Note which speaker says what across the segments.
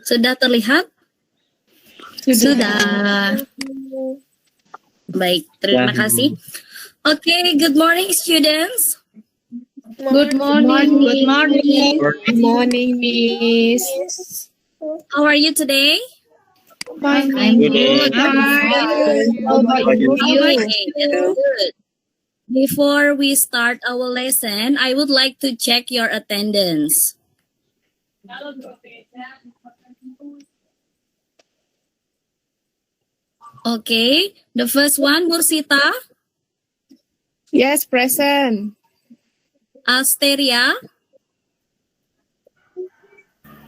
Speaker 1: Sudah terlihat? Sudah. Baik, terima kasih. Okay, good morning students.
Speaker 2: Good morning.
Speaker 3: Good morning.
Speaker 2: Good morning, Miss.
Speaker 1: How are you today?
Speaker 2: Fine.
Speaker 3: I'm good.
Speaker 2: How about you?
Speaker 1: Okay, that's good. Before we start our lesson, I would like to check your attendance. Okay, the first one, Mursita,
Speaker 2: Yes, present.
Speaker 1: Asteria,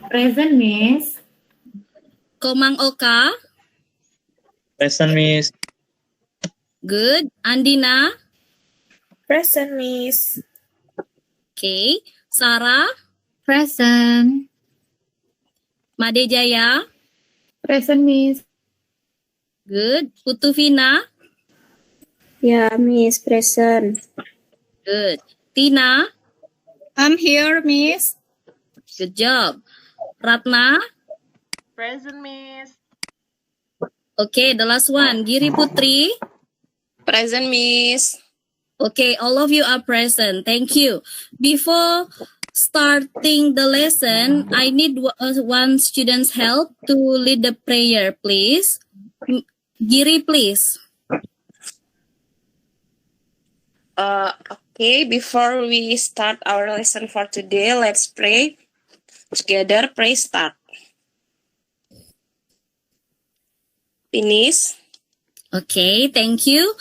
Speaker 3: Present, Miss.
Speaker 1: Komang Oka,
Speaker 4: Present, Miss.
Speaker 1: good. Andina,
Speaker 5: Present, Miss.
Speaker 1: okay. Sarah,
Speaker 3: Present.
Speaker 1: Made Jaya,
Speaker 2: Present, Miss.
Speaker 1: good. Putuvina,
Speaker 5: Yeah, Miss. Present.
Speaker 1: good. Tina,
Speaker 2: I'm here, Miss.
Speaker 1: good job. Ratna,
Speaker 6: Present, Miss.
Speaker 1: okay. The last one, Giri Putri.
Speaker 5: Present, Miss.
Speaker 1: Okay, all of you are present. Thank you. Before starting the lesson, I need one student's help to lead the prayer, please. Giri, please.
Speaker 5: Okay, before we start our lesson for today, let's pray together. Pray start. Finish.
Speaker 1: Okay, thank you.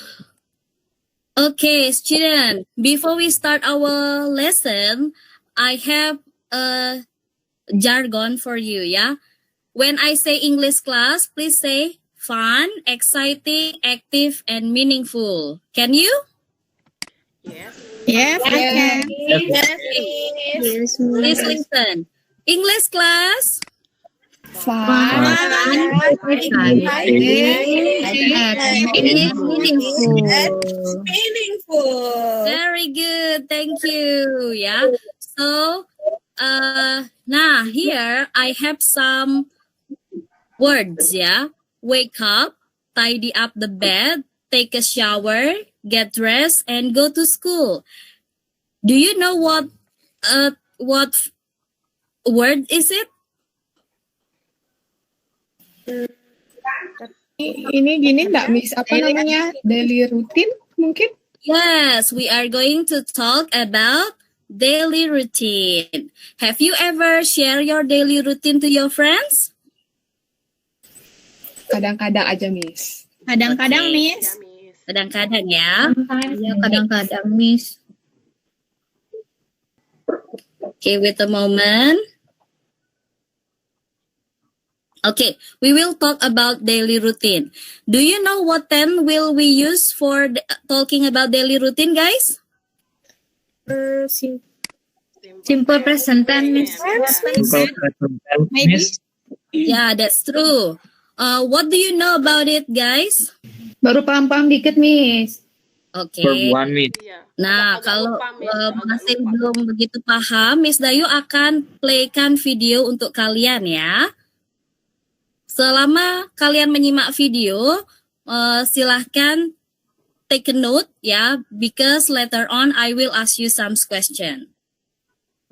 Speaker 1: Okay, student, before we start our lesson, I have a jargon for you, yeah? When I say English class, please say fun, exciting, active, and meaningful. Can you?
Speaker 6: Yes.
Speaker 2: Yes, yes.
Speaker 3: Yes,
Speaker 1: Please listen. English class.
Speaker 2: Fun.
Speaker 3: Meaningful.
Speaker 1: Very good. Thank you. Yeah. So, now here I have some words. Yeah. Wake up, tidy up the bed, take a shower, get dressed, and go to school. Do you know what word is it?
Speaker 2: Ini gini nggak, Miss? Apa namanya? Daily routine mungkin?
Speaker 1: Yes, we are going to talk about daily routine. Have you ever shared your daily routine to your friends?
Speaker 2: Kadang-kadang aja, Miss.
Speaker 3: Kadang-kadang,
Speaker 1: Okay.
Speaker 3: Miss.
Speaker 6: Yeah, Miss.
Speaker 1: Kadang-kadang ya.
Speaker 3: Iya, kadang-kadang, Miss.
Speaker 1: Okay, wait a moment. Okay, we will talk about daily routine. Do you know what then will we use for talking about daily routine, guys?
Speaker 3: Simple present tense, Miss.
Speaker 4: Simple present tense, Miss.
Speaker 1: Yeah, that's true. What do you know about it, guys?
Speaker 2: Baru paham-paham dikit, Miss.
Speaker 1: Oke.
Speaker 4: Verb one, Miss.
Speaker 6: Iya.
Speaker 1: Nah,
Speaker 6: Agak
Speaker 1: kalau
Speaker 6: lupa, Miss. Agak
Speaker 1: masih
Speaker 6: lupa.
Speaker 1: belum begitu paham, Miss Dayu akan playkan video untuk kalian ya. Selama kalian menyimak video, silahkan take a note ya, because later on I will ask you some question.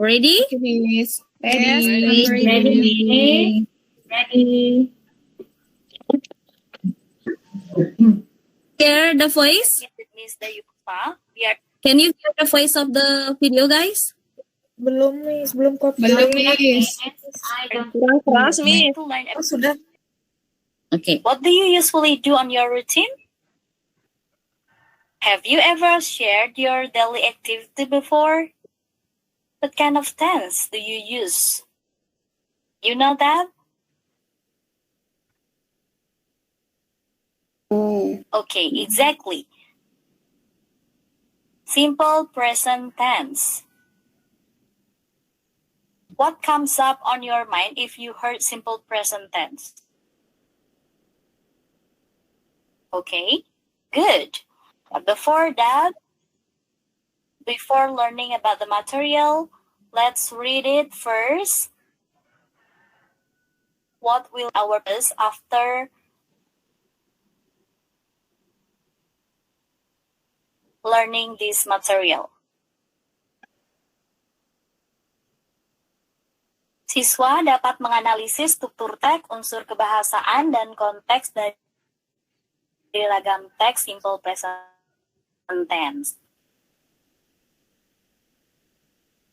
Speaker 1: Ready?
Speaker 2: Oke, Miss.
Speaker 3: Yes,
Speaker 2: Ready.
Speaker 3: Ready.
Speaker 1: Hear the voice? Can you hear the voice of the video, guys?
Speaker 5: Belum, Miss. Belum kok.
Speaker 2: Belum, Miss.
Speaker 5: Kurang keras, Miss. Oh, sudah.
Speaker 1: Okay.
Speaker 7: What do you usually do on your routine? Have you ever shared your daily activity before? What kind of tense do you use? You know that? Okay, exactly. Simple present tense. What comes up on your mind if you heard simple present tense? Okay, good. But before that, before learning about the material, let's read it first. what will our purpose after learning this material? Siswa dapat menganalisis struktur teks, unsur kebahasaan, dan konteks dari ragam teks simple present tense.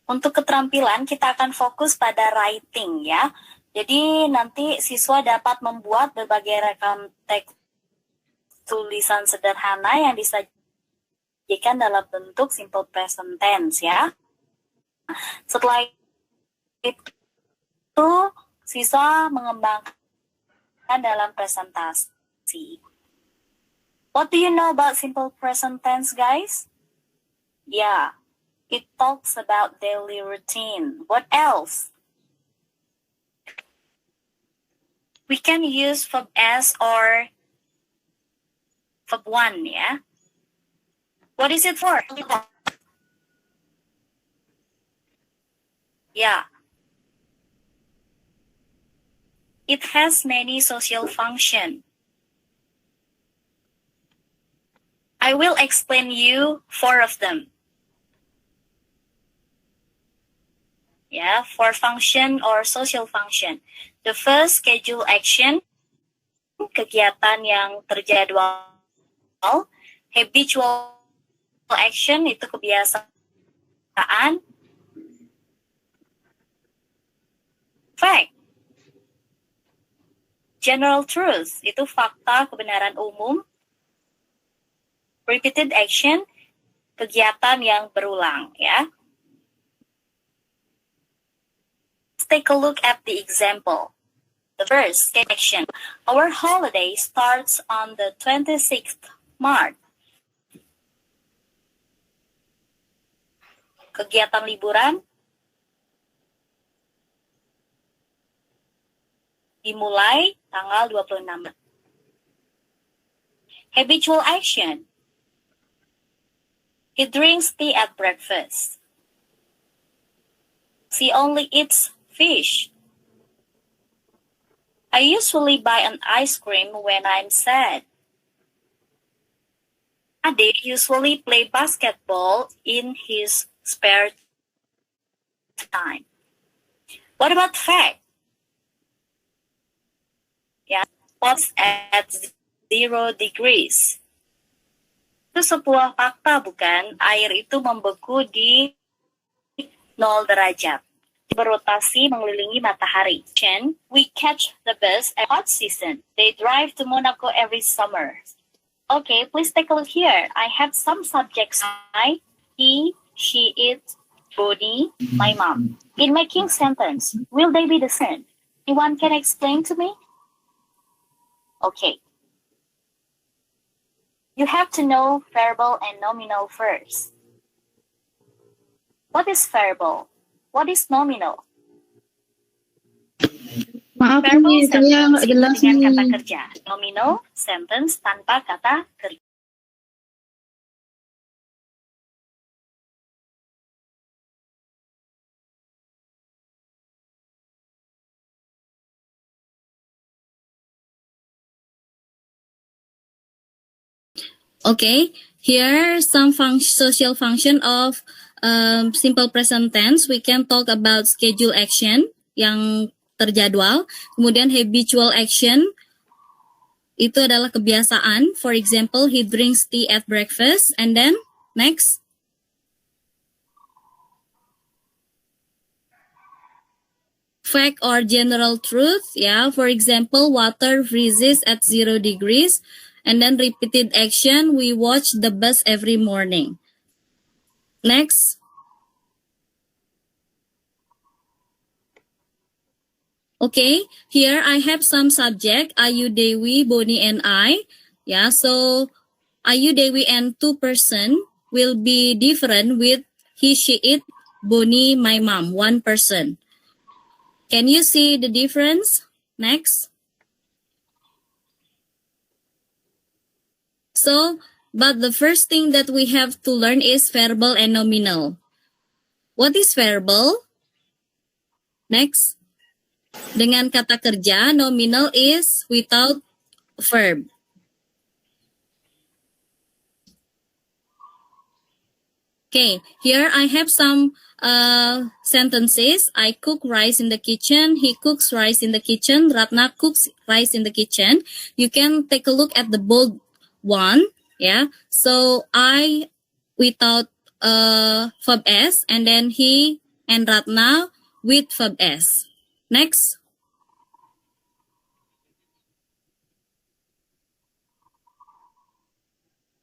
Speaker 7: Untuk keterampilan, kita akan fokus pada writing ya. Jadi nanti siswa dapat membuat berbagai ragam teks tulisan sederhana yang disajikan dalam bentuk simple present tense ya. Setelah itu, siswa mengembangkan dalam presentasi. What do you know about simple present tense, guys? Yeah. It talks about daily routine. What else? We can use verb S or verb 1, yeah? What is it for? Yeah. It has many social functions. I will explain you 4 of them. Yeah, for function or social function. The first, schedule action, kegiatan yang terjadwal. Habitual action, itu kebiasaan. Fact, general truth, itu fakta, kebenaran umum. Repeated action, kegiatan yang berulang, ya. Take a look at the example. The first action. Our holiday starts on the 26th March. Kegiatan liburan dimulai tanggal 26. Habitual action. He drinks tea at breakfast. She only eats fish. I usually buy an ice cream when I'm sad. Ade usually play basketball in his spare time. What about fact? Yeah, what's at 0 degrees? Itu sebuah fakta, bukan? Air itu membeku di 0 derajat. Berotasi mengelilingi matahari. We catch the bus at hot season. They drive to Monaco every summer. Okay, please take a look here. I have some subjects. I, he, she, it, Bonnie, my mom. In making sentence, will they be the same? Anyone can explain to me? Okay. You have to know verbal and nominal first. What is verbal? What is nominal?
Speaker 3: Maaf
Speaker 7: Verbal
Speaker 3: nih, saya nggak
Speaker 7: sentence
Speaker 3: jelas
Speaker 7: dengan kata
Speaker 3: nih.
Speaker 7: kerja. Nominal sentence tanpa kata kerja.
Speaker 1: Okay, here some social function of simple present tense. We can talk about schedule action yang terjadwal, kemudian habitual action itu adalah kebiasaan. For example, he drinks tea at breakfast, and then next. Fact or general truth, yeah. For example, water freezes at 0 degrees. And then repeated action, we watch the bus every morning. Next. Okay, here I have some subject, Ayu, Dewi, Bonnie, and I. Yeah, so Ayu, Dewi, and 2 person will be different with he, she, it, Bonnie, my mom, 1 person. Can you see the difference? Next. So, but the first thing that we have to learn is verbal and nominal. What is verbal? Next. Dengan kata kerja, nominal is without verb. Okay, here I have some sentences. I cook rice in the kitchen. He cooks rice in the kitchen. Ratna cooks rice in the kitchen. You can take a look at the bold one. Yeah. So I without verb S, and then he and Ratna with verb S. Next.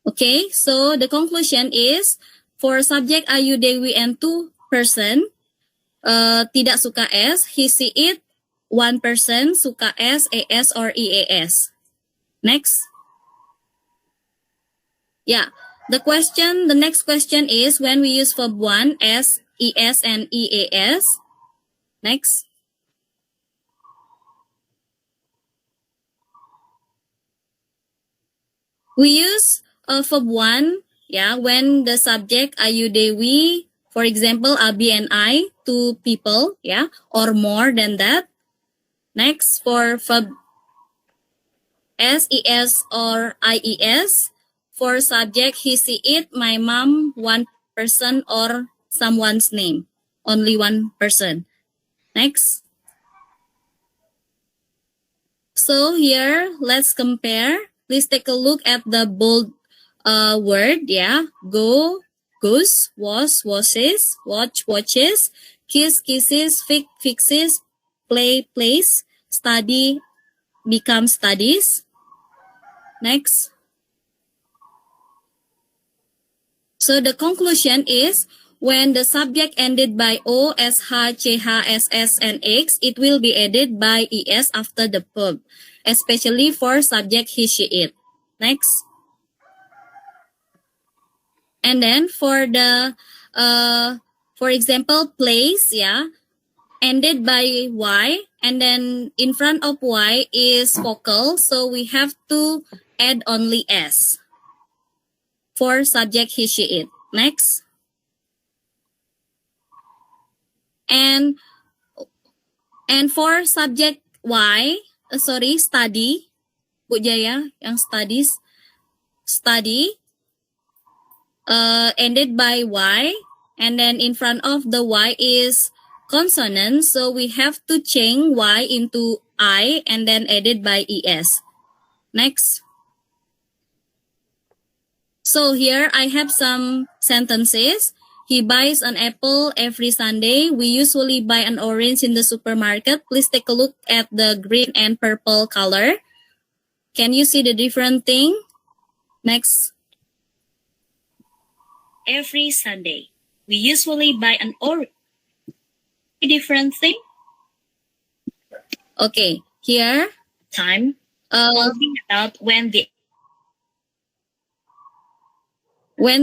Speaker 1: Okay, so the conclusion is for subject Ayu, Dewi, and two person, tidak suka S, he, she, it, one person, suka S, AS, or EAS. Next. Yeah, the next question is when we use verb 1, S, ES, and EAS. Next. We use verb 1, yeah, when the subject Ayu, Dewi, for example, Abi and I, two people, yeah, or more than that. Next, for verb SES or IES, for subject he, she, it, my mom, one person, or someone's name, only one person. Next. So here, let's compare. Please take a look at the bold word, yeah. Go, goes, was, washes, watch, watches, kiss, kisses, fixes, play, plays, study, become, studies. Next. So the conclusion is when the subject ended by O, SH, CH, SS, and X, it will be added by ES after the verb, especially for subject he, she, it. Next. And then for the, for example, place, yeah, ended by Y, and then in front of Y is vocal, so we have to add only S for subject he, she, it. Next. And for subject Y, study, Bu Jaya, yang studies, study, ended by Y, and then in front of the Y is consonant, so we have to change Y into I and then added by ES. Next. So here I have some sentences. He buys an apple every Sunday. We usually buy an orange in the supermarket. Please take a look at the green and purple color. Can you see the different thing? Next. Every Sunday. We usually buy an orange. Different thing? Okay, here, time. Talking about when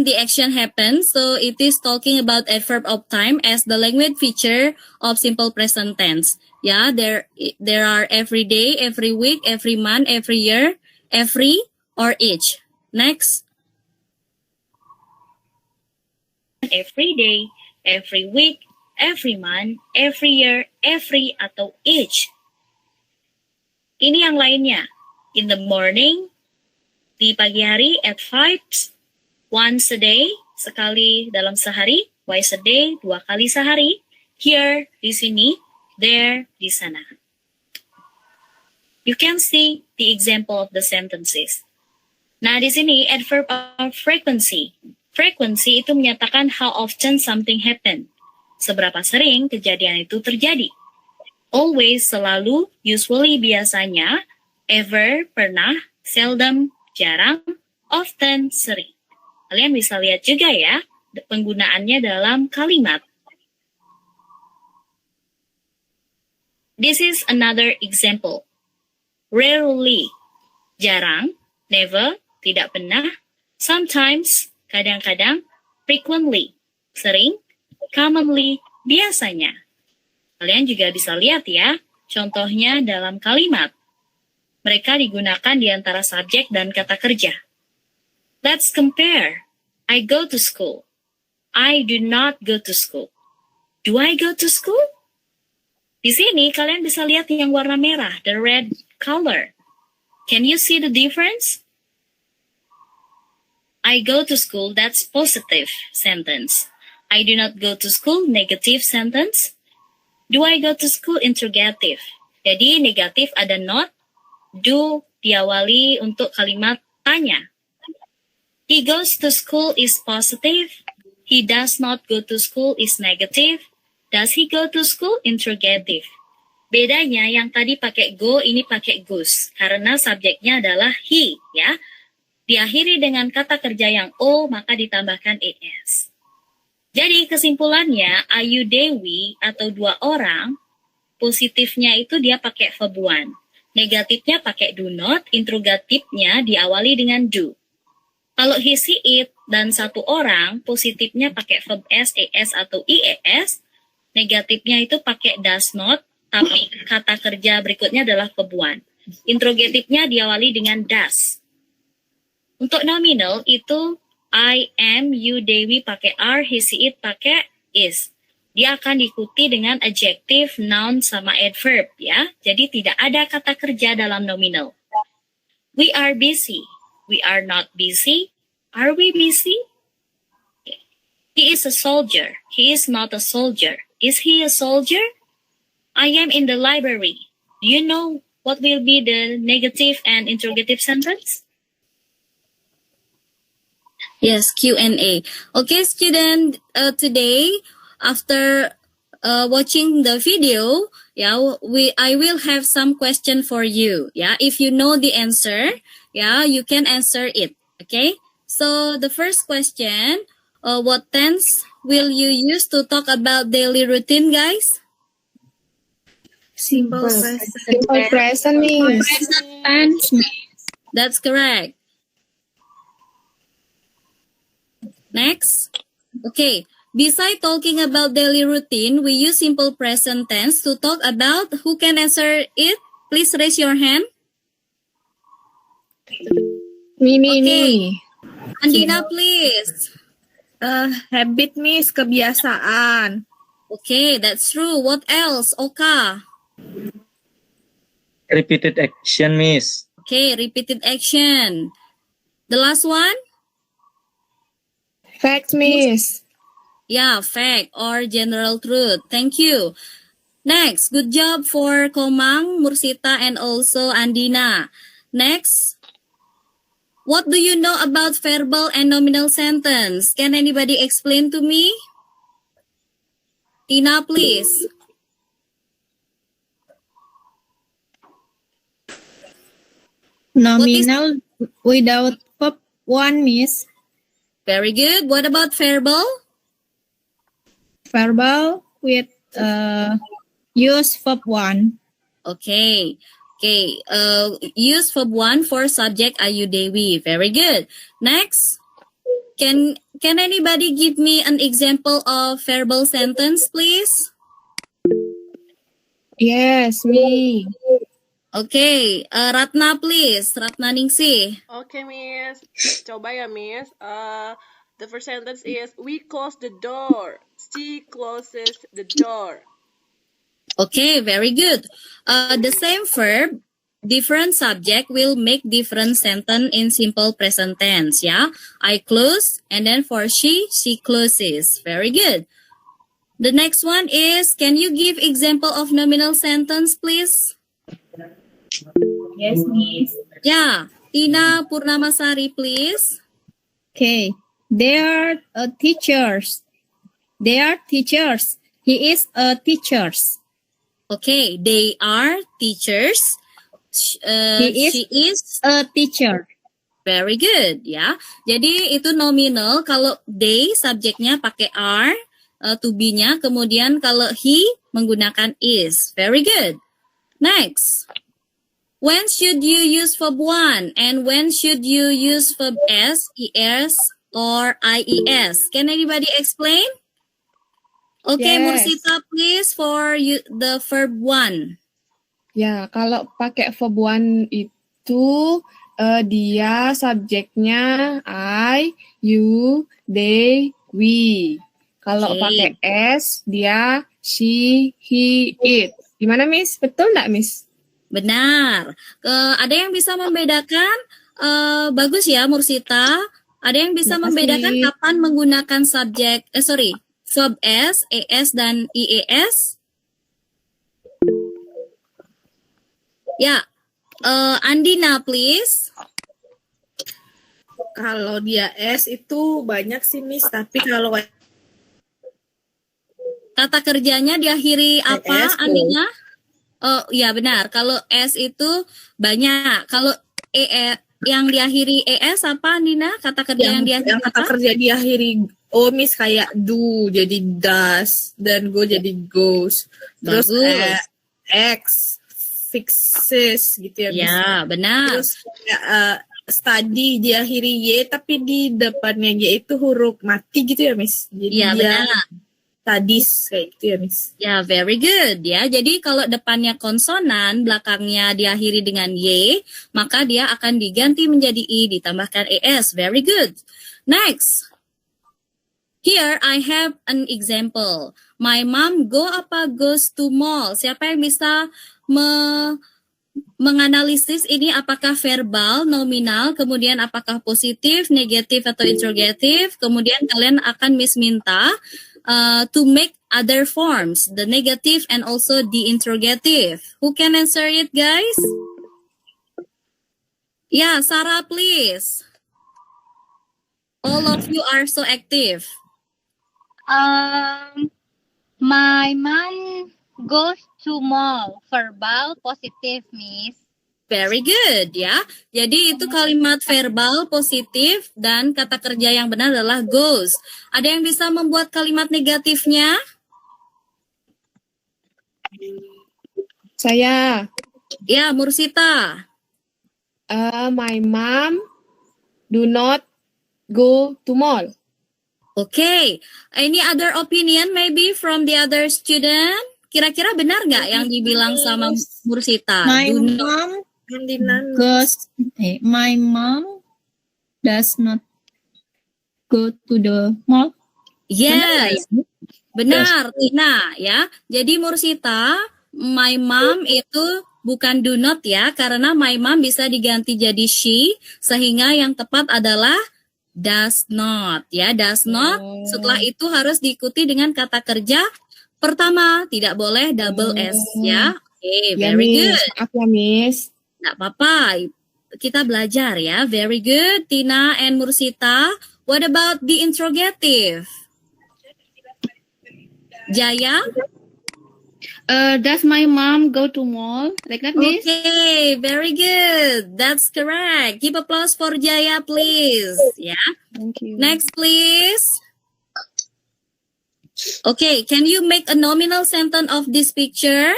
Speaker 1: the action happens, so it is talking about a verb of time as the language feature of simple present tense. Yeah, there are every day, every week, every month, every year, every, or each. Next. Every day, every week, every month, every year, every, atau each. Ini yang lainnya. In the morning, di pagi hari, at 5, once a day, sekali dalam sehari, twice a day, 2 kali sehari, here, di sini, there, di sana. You can see the example of the sentences. Nah, di sini, adverb of frequency. Frequency itu menyatakan how often something happen. Seberapa sering kejadian itu terjadi. Always, selalu, usually, biasanya, ever, pernah, seldom, jarang, often, sering. Kalian bisa lihat juga ya, penggunaannya dalam kalimat. This is another example. Rarely, jarang, never, tidak pernah, sometimes, kadang-kadang, frequently, sering, commonly, biasanya. Kalian juga bisa lihat ya, contohnya dalam kalimat. Mereka digunakan di antara subjek dan kata kerja. Let's compare. I go to school. I do not go to school. Do I go to school? Di sini kalian bisa lihat yang warna merah, the red color. Can you see the difference? I go to school, that's positive sentence. I do not go to school, negative sentence. Do I go to school, interrogative. Jadi negatif ada not, do diawali untuk kalimat tanya. He goes to school is positive. He does not go to school is negative. Does he go to school? Interrogative. Bedanya yang tadi pakai go, ini pakai goes. Karena subjeknya adalah he, ya. Diakhiri dengan kata kerja yang o, maka ditambahkan es. Jadi kesimpulannya, Ayu Dewi atau dua orang, positifnya itu dia pakai verb one. Negatifnya pakai do not, interrogatifnya diawali dengan do. Kalau he, she, it, dan satu orang, positifnya pakai verb s, es, atau ies. Negatifnya itu pakai does not, tapi kata kerja berikutnya adalah verb one. Interrogatifnya diawali dengan does. Untuk nominal itu I, am, you, Dewi pakai are, he, she, it pakai is. Dia akan diikuti dengan adjective, noun, sama adverb, ya. Jadi tidak ada kata kerja dalam nominal. We are busy. We are not busy. Are we busy? He is a soldier. He is not a soldier. Is he a soldier? I am in the library. Do you know what will be the negative and interrogative sentence? Yes, Q&A. Okay, student, today, after watching the video, I will have some question for you. Yeah, if you know the answer, you can answer it. Okay. So the first question, what tense will you use to talk about daily routine, guys?
Speaker 3: Simple
Speaker 2: Simple present, Miss.
Speaker 3: tense.
Speaker 1: That's correct. Next. Okay. Besides talking about daily routine, we use simple present tense to talk about. Who can answer it? Please raise your hand.
Speaker 2: Me.
Speaker 1: Andina, please.
Speaker 3: Habit, Miss, kebiasaan.
Speaker 1: Okay, that's true. What else? Oka.
Speaker 4: Repeated action, Miss.
Speaker 1: Okay, repeated action. The last one?
Speaker 2: Facts, Miss.
Speaker 1: Yeah, fact or general truth. Thank you. Next, good job for Komang, Mursita, and also Andina. Next, what do you know about verbal and nominal sentence? Can anybody explain to me? Tina, please.
Speaker 3: Nominal without verb one, Miss.
Speaker 1: Very good. What about verbal?
Speaker 3: Verbal with use verb one.
Speaker 1: Okay. Okay. Use verb one for subject Ayu Dewi. Very good. Next. Can anybody give me an example of verbal sentence, please?
Speaker 2: Yes, me.
Speaker 1: Okay. Ratna, please. Ratna Ningsih.
Speaker 6: Okay, Miss. Coba ya, Miss. The first sentence is, we close the door. She closes the door.
Speaker 1: Okay, very good. The same verb, different subject will make different sentence in simple present tense, yeah? I close, and then for she closes. Very good. The next one is, can you give example of nominal sentence, please?
Speaker 3: Yes, Miss.
Speaker 1: Yeah, Tina Purnamasari, please.
Speaker 3: Okay. They are teachers. They are teachers. He is a teachers.
Speaker 1: Okay, they are teachers.
Speaker 3: He is
Speaker 1: She is
Speaker 3: a teacher.
Speaker 1: very good, ya. Jadi itu nominal. Kalau they subjeknya pakai are, to be-nya. Kemudian kalau he menggunakan is. Very good. Next. When should you use verb one and when should you use verb s, es, or ies? Can anybody explain? Okay,
Speaker 2: Yes.
Speaker 1: Mursita, please for you, the verb one.
Speaker 2: Ya, kalau pakai verb one itu dia subjeknya I, you, they, we. Kalau
Speaker 1: Okay.
Speaker 2: pakai S dia she, he, it. Gimana, Miss? Betul nggak, Miss?
Speaker 1: Benar. Ada yang bisa membedakan? Bagus ya, Mursita. Ada yang bisa
Speaker 2: Terima
Speaker 1: membedakan
Speaker 2: kasih.
Speaker 1: kapan menggunakan verb S, ES, dan IES? Ya, Andina, please.
Speaker 8: Kalau dia S itu banyak sih, Miss. Tapi kalau
Speaker 1: Kata kerjanya diakhiri apa,
Speaker 8: ES,
Speaker 1: Andina? Oh, ya benar. Kalau S itu banyak. Kalau yang diakhiri ES apa, Andina? Kata kerja yang diakhiri
Speaker 8: yang kata
Speaker 1: apa?
Speaker 8: kerja diakhiri O, Miss, kayak do jadi does dan go jadi goes. Terus
Speaker 1: Bagus.
Speaker 8: X fixes gitu ya, Miss.
Speaker 1: Ya, benar.
Speaker 8: Terus kayak, study diakhiri Y tapi di depannya Y itu huruf mati gitu ya, Miss. Jadi
Speaker 1: Ya,
Speaker 8: dia
Speaker 1: benar.
Speaker 8: studies kayak gitu ya, Miss.
Speaker 1: Ya, very good ya. Jadi kalau depannya konsonan, belakangnya diakhiri dengan Y, maka dia akan diganti menjadi I, ditambahkan ES. Very good. Next. Here I have an example. My mom goes to mall. Siapa yang bisa menganalisis ini apakah verbal, nominal, kemudian apakah positif, negatif, atau interrogative. Kemudian kalian akan minta to make other forms, the negative and also the interrogative. Who can answer it, guys? Yeah, Sarah, please. All of you are so active.
Speaker 9: My mom goes to mall. Verbal positif, Miss.
Speaker 1: Very good ya. Jadi itu kalimat verbal positif dan kata kerja yang benar adalah goes. Ada yang bisa membuat kalimat negatifnya?
Speaker 2: Saya.
Speaker 1: Ya, Mursita.
Speaker 2: My mom do not go to mall.
Speaker 1: Okay. Any other opinion maybe from the other student? Kira-kira benar nggak yang dibilang sama Mursita?
Speaker 3: My
Speaker 1: Do not-
Speaker 3: mom
Speaker 8: Andina,
Speaker 3: my mom does not go to the mall.
Speaker 1: Yes. Benar, Tina ya. Jadi Mursita, my mom itu bukan do not ya, karena my mom bisa diganti jadi she, sehingga yang tepat adalah does not ya, does not. Setelah itu harus diikuti dengan kata kerja pertama, tidak boleh double S ya. Oke,
Speaker 2: Ya,
Speaker 1: very
Speaker 2: Miss.
Speaker 1: good.
Speaker 2: Maaf ya, Miss.
Speaker 1: Nggak apa-apa, kita belajar ya. Very good, Tina and Mursita. What about the interrogative? Jaya?
Speaker 3: Does my mom go to mall? Like that, Miss?
Speaker 1: Okay, very good. That's correct. Give applause for Jaya, please. Yeah.
Speaker 2: Thank you.
Speaker 1: Next, please. Okay, can you make a nominal sentence of this picture?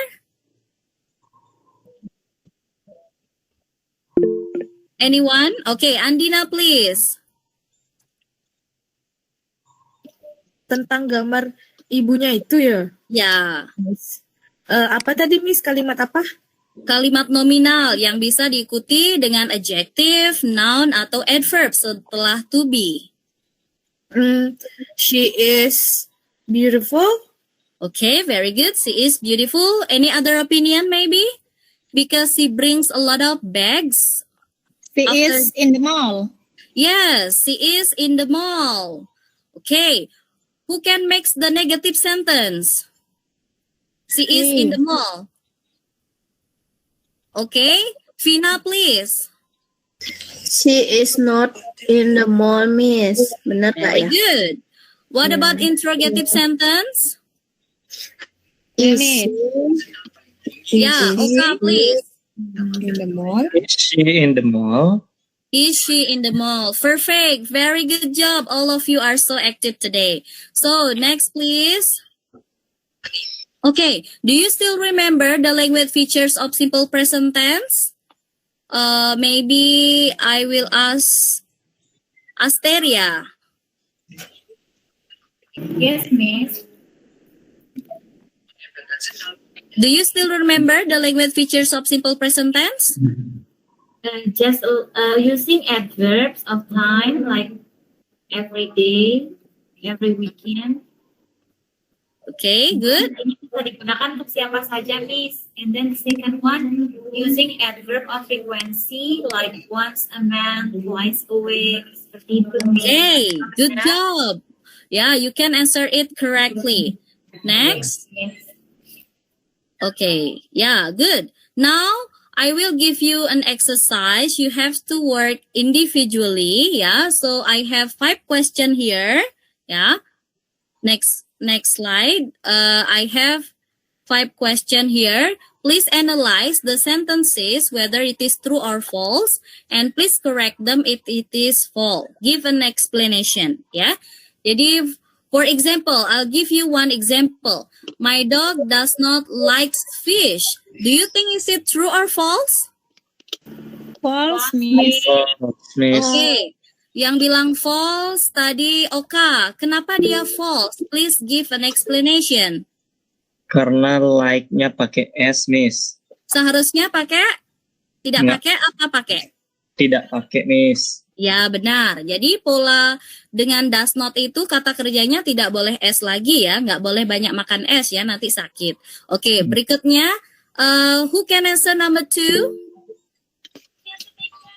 Speaker 1: Anyone? Okay, Andina, please.
Speaker 8: tentang gambar ibunya itu ya.
Speaker 1: Ya,
Speaker 8: Miss. Apa tadi, Miss? Kalimat apa?
Speaker 1: kalimat nominal yang bisa diikuti dengan adjective, noun, atau adverb setelah to be.
Speaker 8: She is beautiful.
Speaker 1: Okay, very good. She is beautiful. Any other opinion maybe? Because she brings a lot of bags.
Speaker 3: She
Speaker 1: After-
Speaker 3: is in the mall.
Speaker 1: Yes, she is in the mall. Okay. Who can make the negative sentence? She is in the mall. Okay. Vina, please.
Speaker 10: She is not in the mall, Miss. Benar nggak
Speaker 1: Very
Speaker 10: ya?
Speaker 1: good. What about interrogative sentence?
Speaker 10: Is
Speaker 1: Yeah, Oka, please.
Speaker 2: In the mall.
Speaker 4: Is she in the mall?
Speaker 1: Is she in the mall? Perfect. Very good job. All of you are so active today. So, next please. Okay. Do you still remember the language features of simple present tense? Maybe I will ask Asteria.
Speaker 3: Yes, Miss.
Speaker 1: Do you still remember the language features of simple present tense?
Speaker 11: Just using adverbs of time like every day, every weekend.
Speaker 1: Okay, good.
Speaker 11: bisa digunakan untuk siapa saja, Miss. And then the second one, using adverb of frequency like once a month, twice a week, seperti itu, Miss.
Speaker 1: Okay, good job. Yeah, you can answer it correctly. Next.
Speaker 11: Yes.
Speaker 1: Okay, yeah, good. Now, I will give you an exercise. You have to work individually, yeah. So I have 5 questions here, yeah. Next slide. I have 5 questions here. Please analyze the sentences whether it is true or false, and please correct them if it is false. Give an explanation, yeah. Jadi, for example, I'll give you one example. My dog does not like fish. Do you think is it true or false?
Speaker 3: False, Miss.
Speaker 4: Miss.
Speaker 1: Okay. Yang bilang false tadi Oka. Kenapa dia false? Please give an explanation.
Speaker 4: Karena like-nya pakai S, Miss.
Speaker 1: Seharusnya pakai? Tidak
Speaker 4: Nggak.
Speaker 1: pakai apa pakai?
Speaker 4: Tidak pakai, Miss.
Speaker 1: Ya, benar. Jadi pola dengan does not itu kata kerjanya tidak boleh S lagi ya. Nggak boleh banyak makan S ya, nanti sakit. Oke, berikutnya. Who can answer number 2?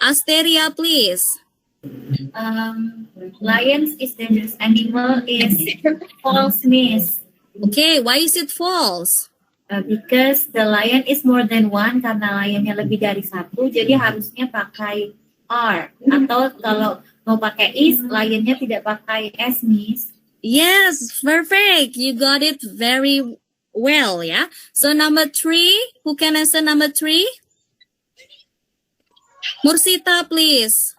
Speaker 1: Asteria, please.
Speaker 11: Lions is dangerous animal is false, Miss.
Speaker 1: Okay, why is it false?
Speaker 11: Because the lion is more than one, karena lionnya lebih dari satu, jadi harusnya pakai R. Atau kalau mau pakai is, lionnya tidak pakai S, Miss.
Speaker 1: Yes, perfect. You got it very well, yeah. So number 3, who can answer number 3? Mursita, please.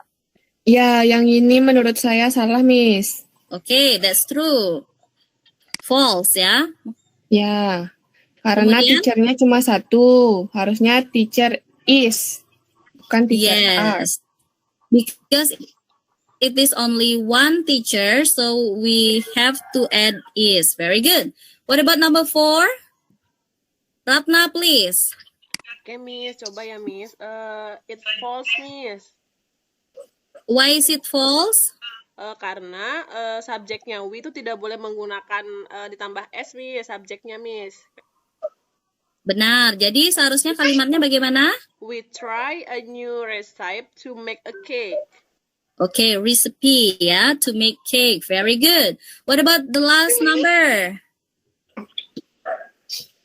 Speaker 2: Ya, yang ini menurut saya salah, Miss.
Speaker 1: Okay, that's true. False, ya.
Speaker 2: Ya, karena
Speaker 1: Kemudian?
Speaker 2: teachernya cuma satu. Harusnya teacher is, bukan teacher are.
Speaker 1: Yes. Because it is only one teacher, so we have to add is. Very good. What about number 4? Ratna, please.
Speaker 6: Oke, Miss, coba ya, Miss. It's false, Miss.
Speaker 1: Why is it false?
Speaker 6: Karena subjeknya we itu tidak boleh menggunakan ditambah S, Miss, subjeknya, Miss.
Speaker 1: Benar. Jadi seharusnya kalimatnya bagaimana?
Speaker 6: We try a new recipe to make a cake.
Speaker 1: Okay, recipe, ya, to make cake. Very good. What about the last number?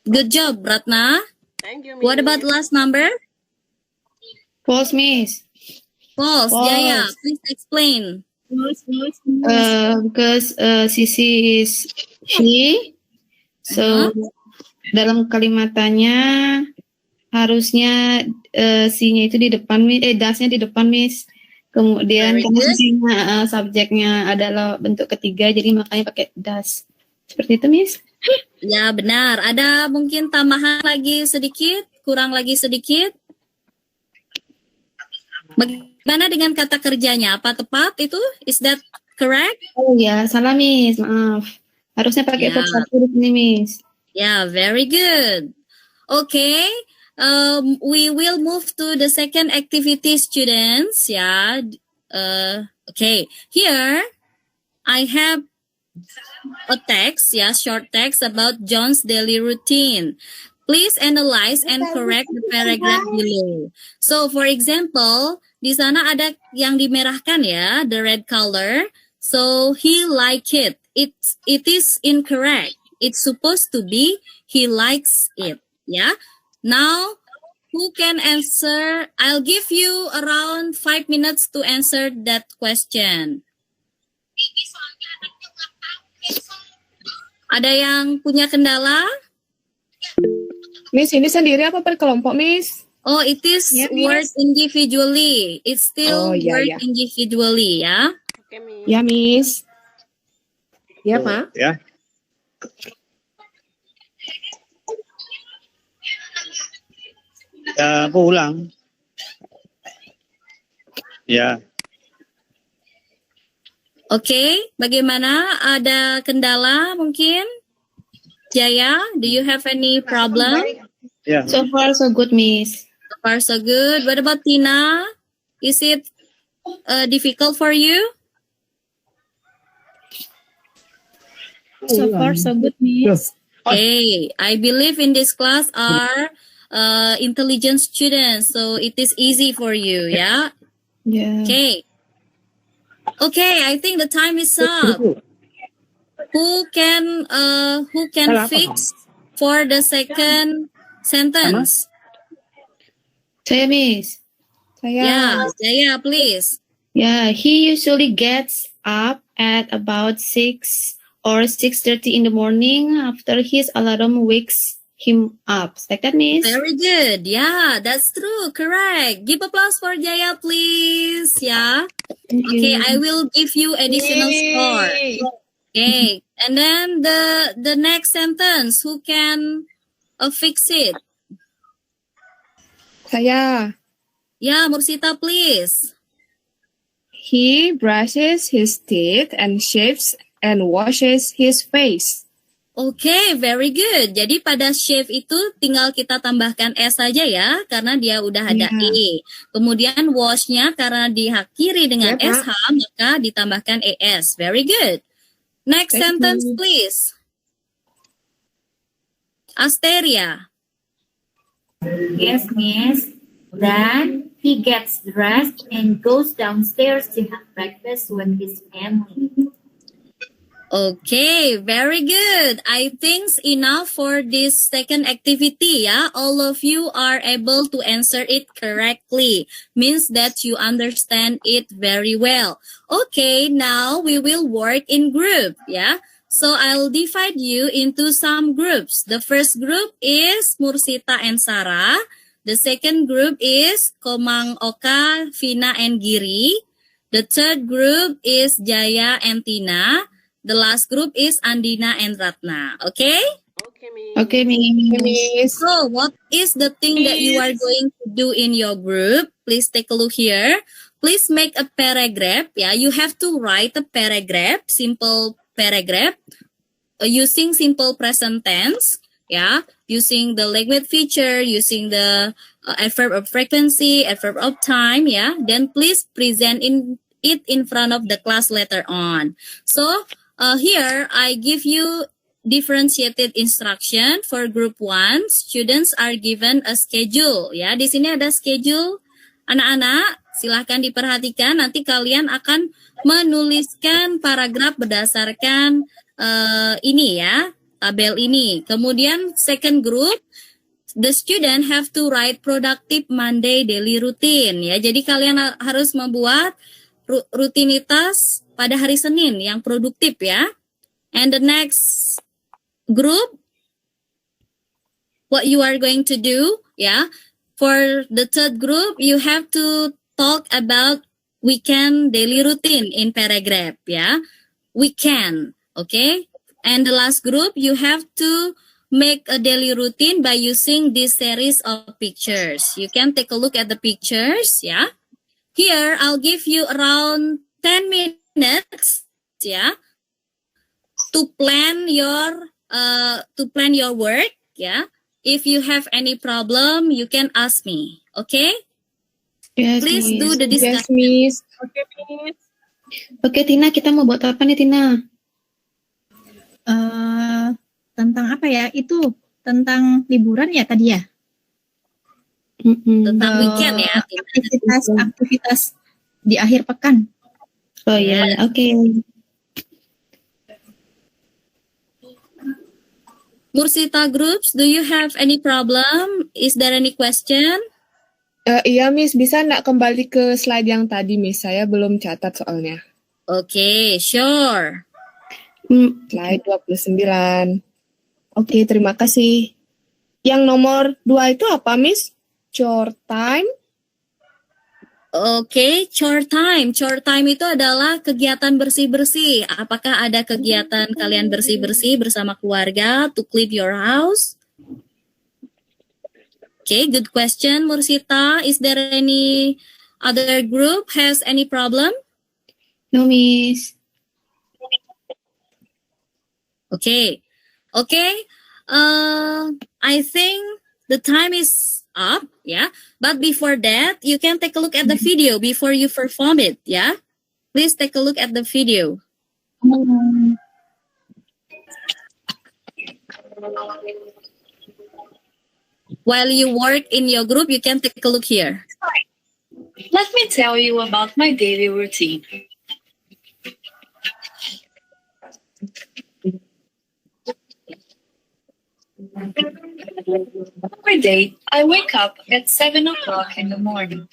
Speaker 1: Good job, Ratna.
Speaker 6: Thank you, Miss.
Speaker 1: What about the last number?
Speaker 10: False, Miss.
Speaker 1: False.
Speaker 10: False.
Speaker 1: Yeah, please explain.
Speaker 10: Because Sisi is she, so dalam kalimatannya harusnya si-nya itu di depan, das-nya di depan, Miss. Kemudian
Speaker 1: Very good.
Speaker 10: karena subjeknya adalah bentuk ketiga, jadi makanya pakai das. Seperti itu, Miss.
Speaker 1: Ya, benar. Ada mungkin tambahan lagi sedikit, kurang lagi sedikit. Bagaimana dengan kata kerjanya? Apa tepat itu? Is that correct?
Speaker 10: Oh ya, salah, Miss. Maaf. Harusnya pakai
Speaker 1: Ya.
Speaker 10: verb satu di sini, Miss.
Speaker 1: Yeah, very good. Okay, we will move to the second activity, students. Yeah. Okay. Here, I have a text, short text about John's daily routine. Please analyze and correct the paragraph below. So, for example, di sana ada yang dimerahkan ya, the red color. So, he like it. It is incorrect. It's supposed to be he likes it. Yeah. Now, who can answer? I'll give you around 5 minutes to answer that question. Ada yang punya kendala?
Speaker 2: Miss, ini sendiri apa per kelompok, Miss?
Speaker 1: Oh, it is
Speaker 2: Ya, Miss.
Speaker 1: work individually. It's still
Speaker 2: Oh, ya,
Speaker 1: work
Speaker 2: ya.
Speaker 1: individually, ya.
Speaker 6: Oke, Miss.
Speaker 2: Ya, Miss. Ya, Pak.
Speaker 12: Ya. Ya, aku ulang. Ya.
Speaker 1: Oke, bagaimana? Ada kendala mungkin? Jaya, do you have any problem?
Speaker 12: Ya.
Speaker 10: So far, so good, Miss.
Speaker 1: So far, so good. What about Tina? Is it difficult for you?
Speaker 3: So far, so good, Miss.
Speaker 1: Okay, I believe in this class are intelligent students, so it is easy for you, yeah?
Speaker 2: Yeah.
Speaker 1: Okay. Okay, I think the time is up. Who can fix for the second sentence?
Speaker 10: Saya, Miss.
Speaker 1: Yeah, Jaya, please.
Speaker 10: Yeah, he usually gets up at about 6 or 6:30 in the morning after his alarm wakes him up. Like that, Miss?
Speaker 1: Very good. Yeah, that's true. Correct. Give applause for Jaya, please. Yeah.
Speaker 10: Thank
Speaker 1: Okay,
Speaker 10: you.
Speaker 1: I will give you additional score. Okay, and then the next sentence, who can fix it?
Speaker 2: Saya.
Speaker 1: Yeah, Mursita, please.
Speaker 2: He brushes his teeth and shaves and washes his face.
Speaker 1: Okay, very good. Jadi pada shave itu tinggal kita tambahkan S saja ya, karena dia udah ada E. Kemudian washnya karena diakhiri dengan SH, maka ditambahkan ES. Very good. Next sentence, please. Asteria.
Speaker 11: Yes, Miss. Then he gets dressed and goes downstairs to have breakfast with his family.
Speaker 1: Okay, very good. I think enough for this second activity, yeah? All of you are able to answer it correctly. Means that you understand it very well. Okay, now we will work in group, yeah? So I'll divide you into some groups. The first group is Mursita and Sarah. The second group is Komang, Oka, Vina, and Giri. The third group is Jaya and Tina. The last group is Andina and Ratna. Okay?
Speaker 10: Okay, Miss.
Speaker 1: So, what is the thing that you are going to do in your group? Please take a look here. Please make a paragraph. Yeah, you have to write a paragraph, simple paragraph, using simple present tense. Yeah, using the language feature, using the adverb of frequency, adverb of time. Yeah, then please present it in front of the class later on. So, here I give you differentiated instruction for group 1. Students are given a schedule. Ya, di sini ada schedule. Anak-anak, silahkan diperhatikan. Nanti kalian akan menuliskan paragraf berdasarkan ini ya, tabel ini. Kemudian second group, the student have to write productive Monday daily routine. Ya, jadi kalian harus membuat rutinitas pada hari Senin yang produktif ya. And the next group, what you are going to do, yeah. For the third group, you have to talk about weekend daily routine in paragraph, yeah. Weekend, okay. And the last group, you have to make a daily routine by using this series of pictures. You can take a look at the pictures, yeah. Here, I'll give you around 10 minutes, yeah, to plan your work, yeah. If you have any problem, you can ask me, okay?
Speaker 10: Yes,
Speaker 1: Please
Speaker 10: Miss.
Speaker 1: do the discussion.
Speaker 2: Yes, Miss.
Speaker 6: Okay, Miss.
Speaker 10: Oke, Tina, kita mau buat apa nih, Tina?
Speaker 3: Tentang apa ya? Itu tentang liburan ya tadi ya?
Speaker 1: Tentang weekend ya.
Speaker 3: Aktivitas di akhir pekan.
Speaker 10: Oh ya, oke.
Speaker 1: Mursita groups, do you have any problem? Is there any question?
Speaker 2: Iya, Miss. Bisa nggak kembali ke slide yang tadi, Miss? Saya belum catat soalnya.
Speaker 1: Okay, sure.
Speaker 2: Slide 29. Oke, terima kasih. Yang nomor 2 itu apa, Miss? Chore time.
Speaker 1: Oke, chore time. Chore time itu adalah kegiatan bersih-bersih. Apakah ada kegiatan kalian bersih-bersih bersama keluarga to clean your house? Okay, good question, Mursita. Is there any other group has any problem?
Speaker 10: No, Miss.
Speaker 1: Okay. I think the time is up, yeah. But before that, you can take a look at the video before you perform it, yeah. Please take a look at the video. While you work in your group, you can take a look here.
Speaker 13: Let me tell you about my daily routine. Every day, I wake up at 7 o'clock in the morning.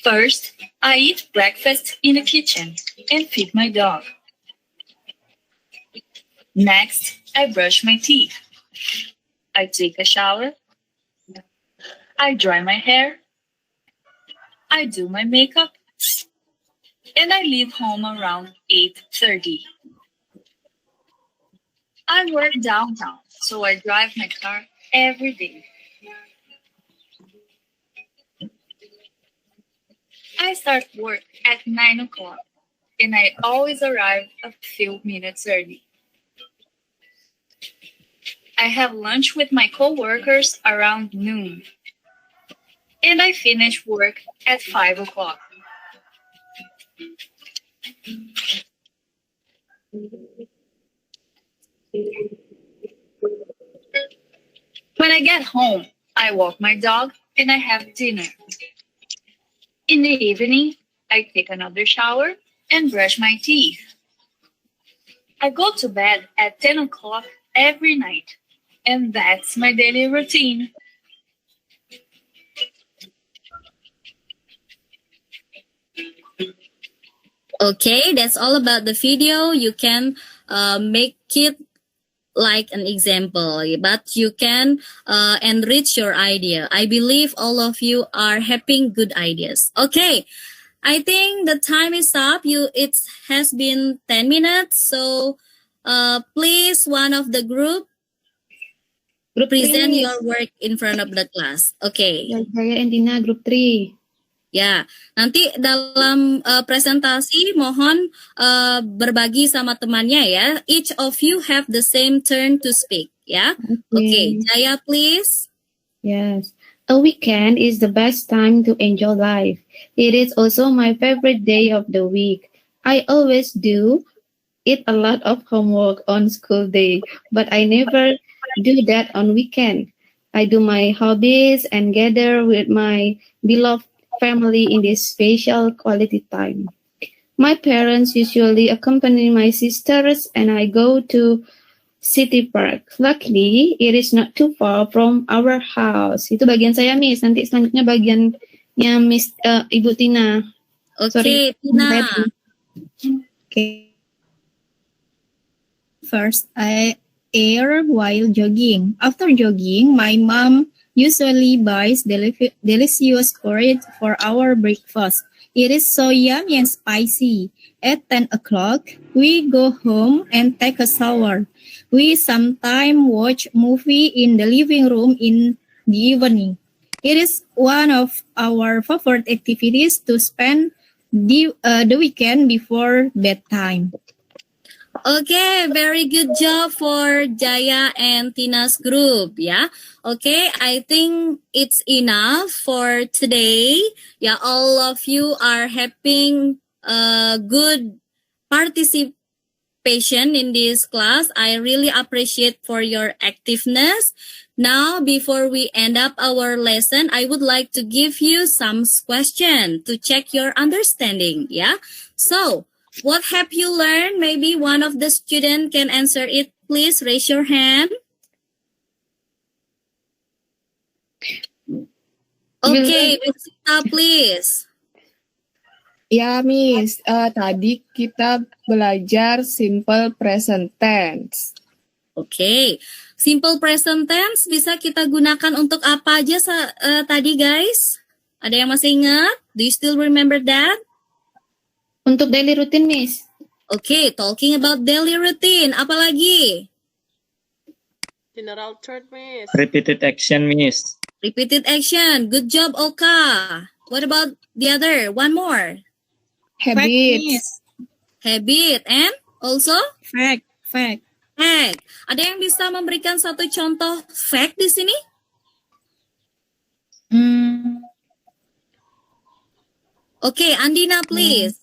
Speaker 13: First, I eat breakfast in the kitchen and feed my dog. Next, I brush my teeth. I take a shower. I dry my hair. I do my makeup. And I leave home around 8:30. I work downtown, so I drive my car every day. I start work at 9 o'clock, and I always arrive a few minutes early. I have lunch with my coworkers around noon, and I finish work at 5 o'clock. When I get home, I walk my dog and I have dinner. In the evening, I take another shower and brush my teeth. I go to bed at 10 o'clock every night, and that's my daily routine.
Speaker 1: Okay, that's all about the video. You can make it like an example, but you can enrich your idea. I believe all of you are having good ideas. Okay, I think the time is up. It has been 10 minutes, so please, one of the group present
Speaker 10: three.
Speaker 1: your work in front of the class. Okay.
Speaker 10: Ya, saya and Tina group 3.
Speaker 1: Ya, nanti dalam presentasi mohon berbagi sama temannya ya. Each of you have the same turn to speak ya. Okay, Jaya please.
Speaker 10: Yes. A weekend is the best time to enjoy life. It is also my favorite day of the week. I always do eat a lot of homework on school day, but I never do that on weekend. I do my hobbies and gather with my beloved family in this special quality time. My parents usually accompany my sisters and I go to City Park. Luckily, it is not too far from our house. Itu bagian saya, Miss. Nanti selanjutnya bagiannya Miss Ibu Tina.
Speaker 1: Okay, Tina.
Speaker 3: Okay. First, I air while jogging. After jogging, my mom usually buys delicious porridge for our breakfast. It is so yummy and spicy. At 10 o'clock, we go home and take a shower. We sometimes watch movie in the living room in the evening. It is one of our favorite activities to spend the weekend before bedtime.
Speaker 1: Okay, very good job for Jaya and Tina's group, yeah. Okay, I think it's enough for today. Yeah, all of you are having a good participation in this class. I really appreciate for your activeness. Now, before we end up our lesson, I would like to give you some questions to check your understanding, yeah. So, what have you learned? Maybe one of the students can answer it. Please raise your hand. Okay, Sita, please.
Speaker 2: Ya, Miss. Tadi kita belajar simple present tense.
Speaker 1: Okay, simple present tense bisa kita gunakan untuk apa aja tadi, guys? Ada yang masih ingat? Do you still remember that?
Speaker 10: Untuk daily routine, Miss.
Speaker 1: Okay, talking about daily routine. Apa lagi?
Speaker 6: General term, Miss.
Speaker 4: Repeated action, Miss.
Speaker 1: Repeated action. Good job, Oka. What about the other? One more.
Speaker 2: Habits.
Speaker 1: Habit. And also?
Speaker 3: Fact.
Speaker 1: Fact. Ada yang bisa memberikan satu contoh fact di sini? Okay, Andina, please.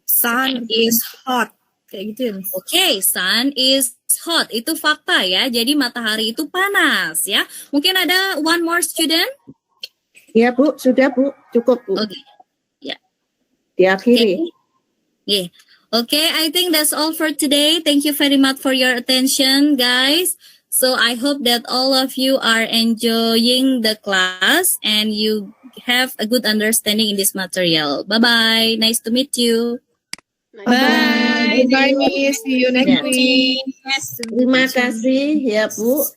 Speaker 8: Sun is hot. Kayak gitu ya, Miss.
Speaker 1: Okay, sun is hot. Itu fakta ya. Jadi matahari itu panas ya. Mungkin ada one more student?
Speaker 14: Ya Bu, sudah Bu, cukup Bu.
Speaker 1: Okay. Ya.
Speaker 14: Diakhiri.
Speaker 1: Yeah. Okay, I think that's all for today. Thank you very much for your attention, guys. So I hope that all of you are enjoying the class and you have a good understanding in this material. Bye-bye. Nice to meet you.
Speaker 2: Bye. Bye, Miss. See you next
Speaker 14: Ya.
Speaker 2: week.
Speaker 14: Terima kasih ya Bu.